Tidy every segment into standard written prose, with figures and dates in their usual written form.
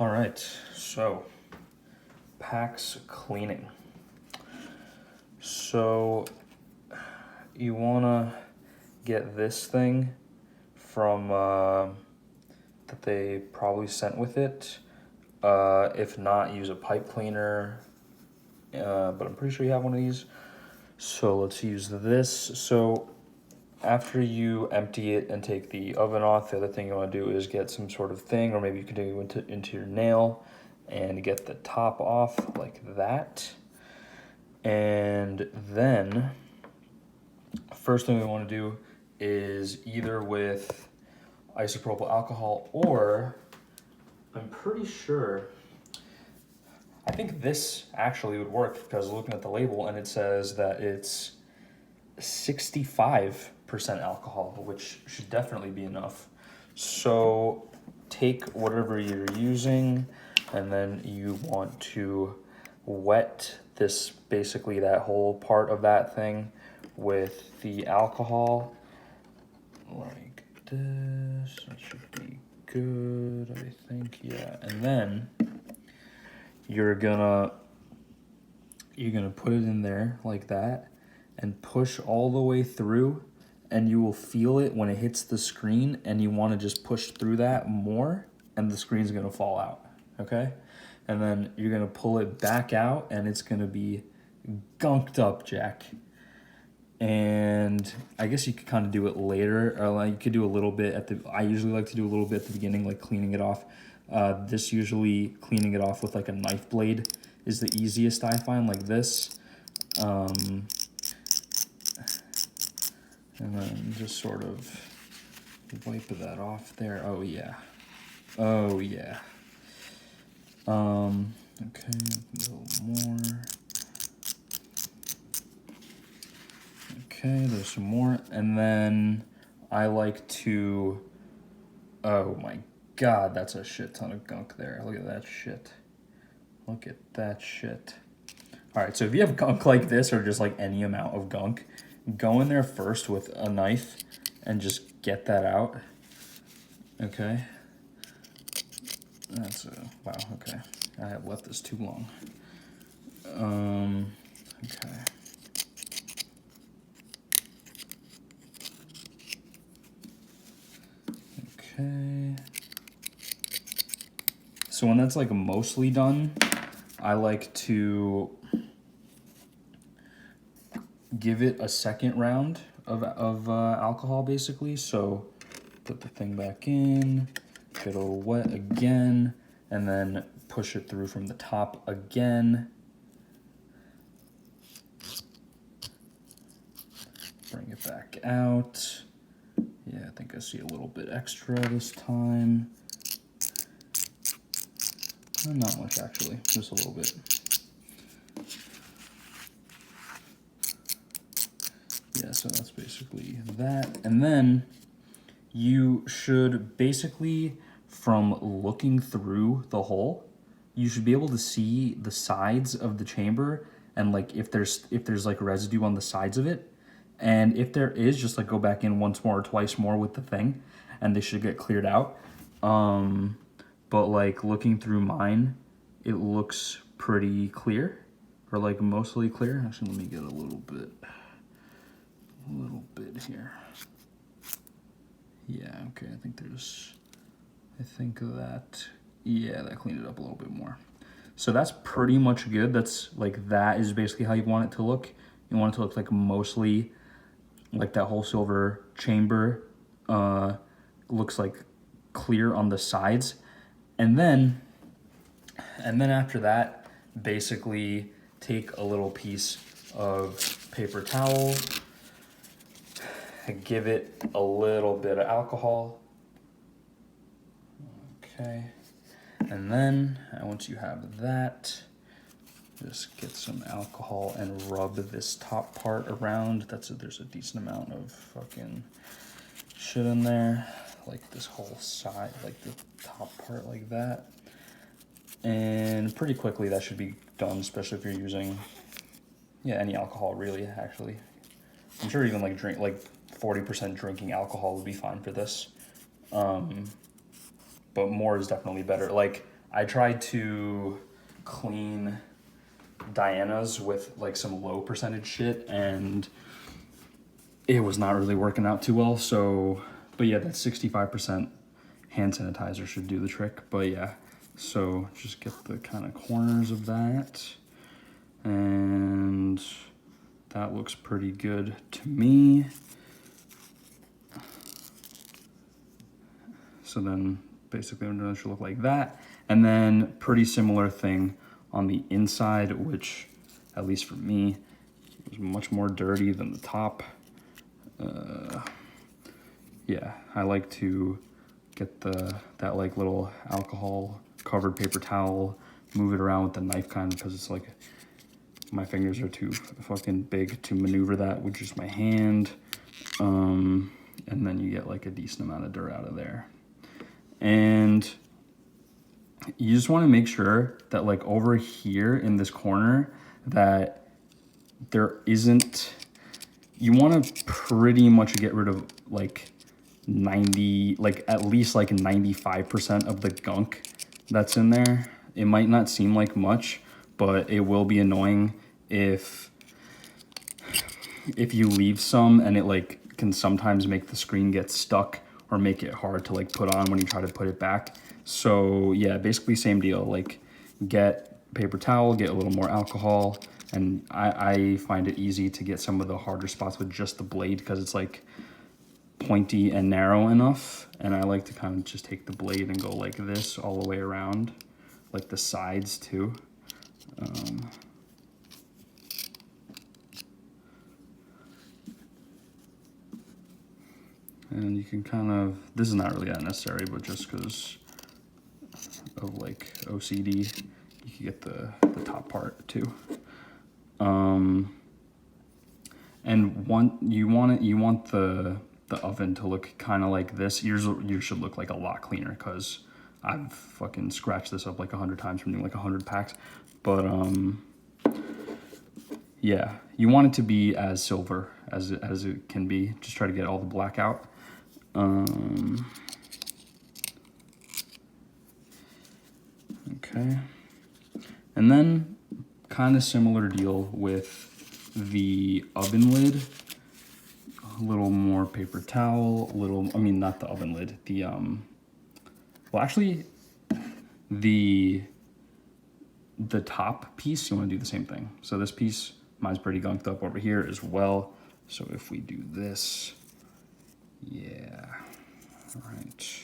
All right, so PAX cleaning. So you wanna get this thing from that they probably sent with it. If not, use a pipe cleaner. But I'm pretty sure you have one of these. So let's use this. So after you empty it and take the oven off, the other thing you want to do is get some sort of thing, or maybe you can do into your nail and get the top off like that. And then first thing we want to do is either with isopropyl alcohol, or I'm pretty sure, I think this actually would work because looking at the label and it says that it's 65% alcohol, which should definitely be enough. So take whatever you're using and then you want to wet this, basically that whole part of that thing with the alcohol like this. That should be good, I think. Yeah. And then you're gonna put it in there like that and push all the way through, and you will feel it when it hits the screen, and you want to just push through that more and the screen's going to fall out. Okay, and then you're going to pull it back out and it's going to be gunked up, Jack. And I guess you could kind of do it later, or like you could do a little bit at the, I usually like to do a little bit at the beginning, like cleaning it off. This usually cleaning it off with like a knife blade is the easiest, I find, like this. And then just sort of wipe that off there. Oh yeah. Oh yeah. Okay, a little more. Okay, there's some more. And then I like to, oh my God, that's a shit ton of gunk there. Look at that shit. Look at that shit. All right, so if you have gunk like this or just like any amount of gunk, go in there first with a knife and just get that out. Okay. That's a, wow, okay. I have left this too long. Okay. Okay. So when that's like mostly done, I like to give it a second round of alcohol, basically. So put the thing back in, get a little wet again, and then push it through from the top again. Bring it back out. Yeah, I think I see a little bit extra this time. Not much, actually, just a little bit. Yeah, so that's basically that. And then you should basically, from looking through the hole, you should be able to see the sides of the chamber, and like if there's like residue on the sides of it. And if there is, just like go back in once more or twice more with the thing and they should get cleared out. But like looking through mine, it looks pretty clear, or like mostly clear. Actually, let me get a little bit here. Yeah, okay, I think that, yeah, that cleaned it up a little bit more. So that's pretty much good. That's like, that is basically how you want it to look. You want it to look like mostly like that whole silver chamber looks like clear on the sides. And then after that, basically take a little piece of paper towel, give it a little bit of alcohol. Okay. And then once you have that, just get some alcohol and rub this top part around. There's a decent amount of fucking shit in there. Like this whole side, like the top part like that. And pretty quickly that should be done, especially if you're using, yeah, any alcohol really, actually. I'm sure even like 40% drinking alcohol would be fine for this. But more is definitely better. Like, I tried to clean Diana's with like some low percentage shit, and it was not really working out too well. So, but yeah, that 65% hand sanitizer should do the trick. But yeah, so just get the kind of corners of that, and that looks pretty good to me. So then basically it should look like that. And then pretty similar thing on the inside, which at least for me was much more dirty than the top. Yeah, I like to get that like little alcohol covered paper towel, move it around with the knife kind of, because it's like my fingers are too fucking big to maneuver that with just my hand. And then you get like a decent amount of dirt out of there. And you just want to make sure that like over here in this corner that there isn't, you want to pretty much get rid of like 90, like at least like 95% of the gunk that's in there. It might not seem like much, but it will be annoying if you leave some, and it like can sometimes make the screen get stuck or make it hard to like put on when you try to put it back. So yeah, basically same deal, like get paper towel, get a little more alcohol, and I find it easy to get some of the harder spots with just the blade because it's like pointy and narrow enough, and I like to kind of just take the blade and go like this all the way around, like the sides too. And you can kind of, this is not really that necessary, but just because of like OCD, you can get the top part too. And you want the oven to look kind of like this. Yours should look like a lot cleaner because I've fucking scratched this up like 100 times from doing like 100 packs. But yeah, you want it to be as silver as it can be. Just try to get all the black out. Okay, and then kind of similar deal with the oven lid. A little more paper towel, I mean not the oven lid, the well actually the top piece, you want to do the same thing. So this piece, mine's pretty gunked up over here as well. So if we do this, yeah, all right.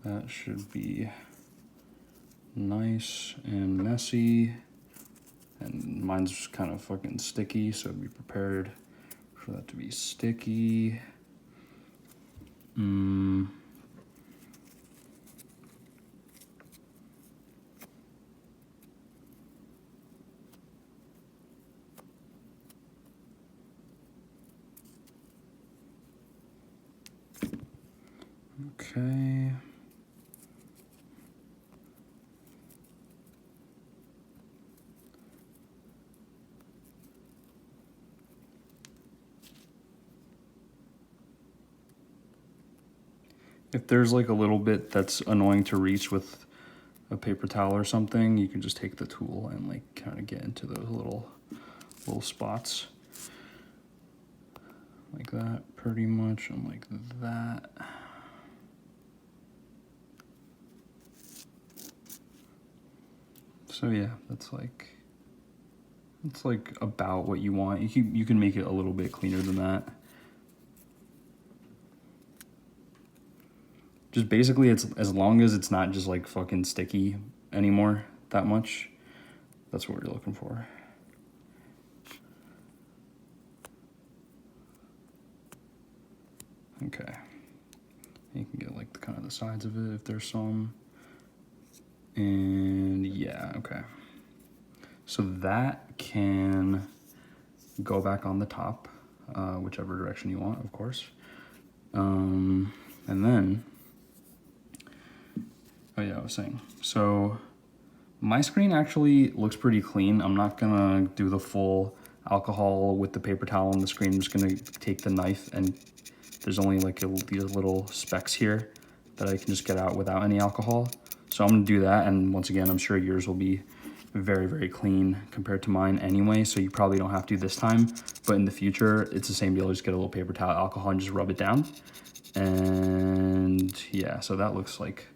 That should be nice and messy. And mine's kind of fucking sticky, so be prepared for that to be sticky. Okay. If there's like a little bit that's annoying to reach with a paper towel or something, you can just take the tool and like kind of get into those little spots. Like that, pretty much, and like that. So yeah, that's like about what you want. You can make it a little bit cleaner than that. Just basically, it's as long as it's not just like fucking sticky anymore that much. That's what we're looking for. Okay. You can get like the kind of the sides of it if there's some. And yeah, okay. So that can go back on the top, whichever direction you want, of course. And then, oh yeah, I was saying, so my screen actually looks pretty clean. I'm not gonna do the full alcohol with the paper towel on the screen. I'm just gonna take the knife, and there's only like these little specks here that I can just get out without any alcohol. So I'm gonna do that, and once again, I'm sure yours will be very, very clean compared to mine anyway, so you probably don't have to this time, but in the future, it's the same deal. Just get a little paper towel, alcohol, and just rub it down. And yeah, so that looks like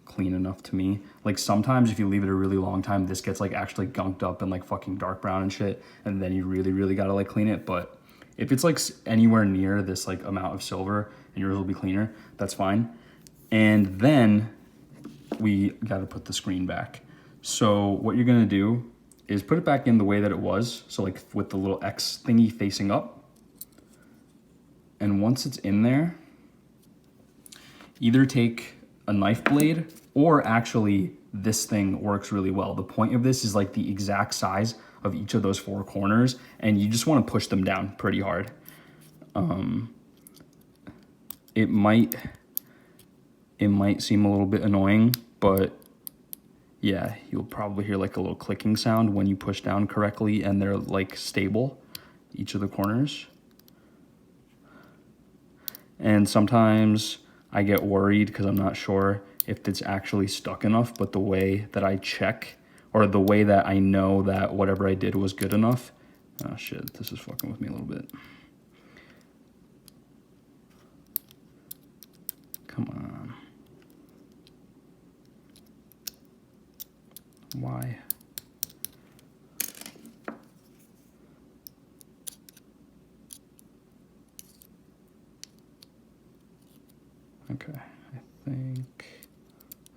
clean enough to me. Like sometimes if you leave it a really long time, this gets like actually gunked up and like fucking dark brown and shit, and then you really, really gotta like clean it. But if it's like anywhere near this like amount of silver and yours will be cleaner, that's fine. And then we gotta put the screen back. So what you're gonna do is put it back in the way that it was. So like with the little X thingy facing up. And once it's in there, either take a knife blade, or actually this thing works really well. The point of this is like the exact size of each of those four corners, and you just want to push them down pretty hard. It might seem a little bit annoying, but yeah, you'll probably hear like a little clicking sound when you push down correctly and they're like stable, each of the corners. And sometimes I get worried because I'm not sure if it's actually stuck enough, but the way that I check, or the way that I know that whatever I did was good enough. Oh shit, this is fucking with me a little bit. Come on. Why? Okay, I think,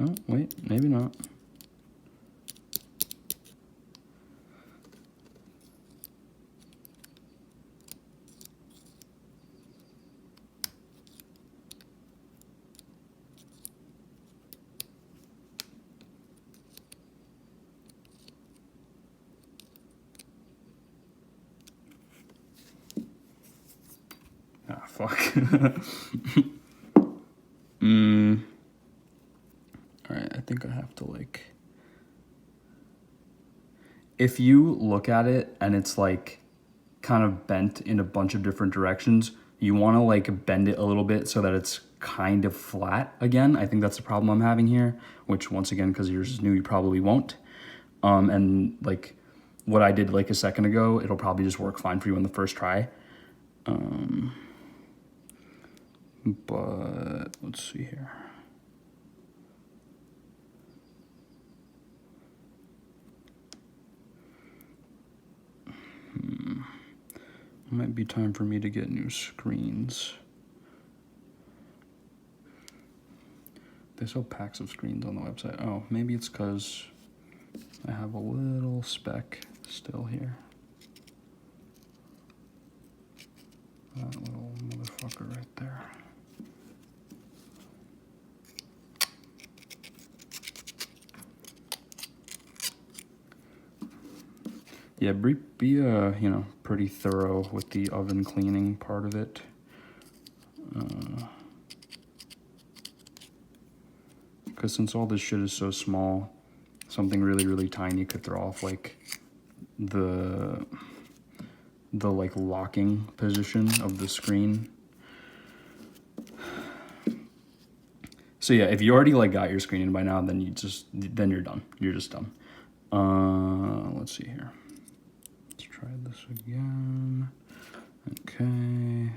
oh, wait, maybe not. Ah, fuck. All right, I think I have to like, if you look at it and it's like kind of bent in a bunch of different directions, you want to like bend it a little bit so that it's kind of flat again. I think that's the problem I'm having here, which once again, because yours is new, you probably won't. And like what I did like a second ago, it'll probably just work fine for you on the first try. But let's see here. Might be time for me to get new screens. They sell packs of screens on the website. Oh, maybe it's because I have a little speck still here. That little motherfucker right there. Yeah, be you know, pretty thorough with the oven cleaning part of it. Because since all this shit is so small, something really, really tiny could throw off like the like locking position of the screen. So yeah, if you already like got your screen in by now, then you're done. You're just done. Let's see here. Let's try this again. Okay.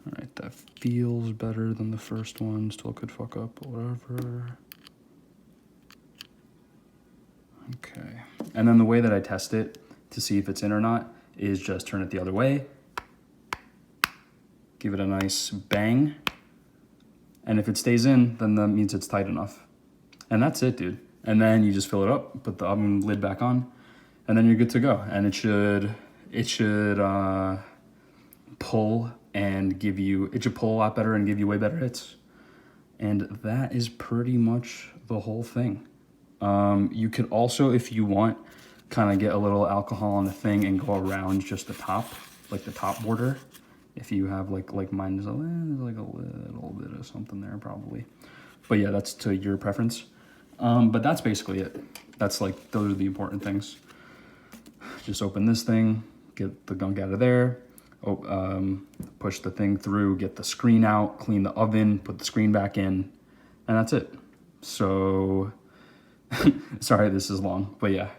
All right, that feels better than the first one. Still could fuck up, but whatever. Okay. And then the way that I test it to see if it's in or not is just turn it the other way. Give it a nice bang. And if it stays in, then that means it's tight enough. And that's it, dude. And then you just fill it up, put the oven lid back on, and then you're good to go. And it should pull and give you, it should pull a lot better and give you way better hits. And that is pretty much the whole thing. You could also, if you want, kind of get a little alcohol on the thing and go around just the top, like the top border. If you have like mine, there's like a little bit of something there probably. But yeah, that's to your preference. But that's basically it. That's like, those are the important things. Just open this thing, get the gunk out of there, push the thing through, get the screen out, clean the oven, put the screen back in, and that's it. So, sorry this is long, but yeah,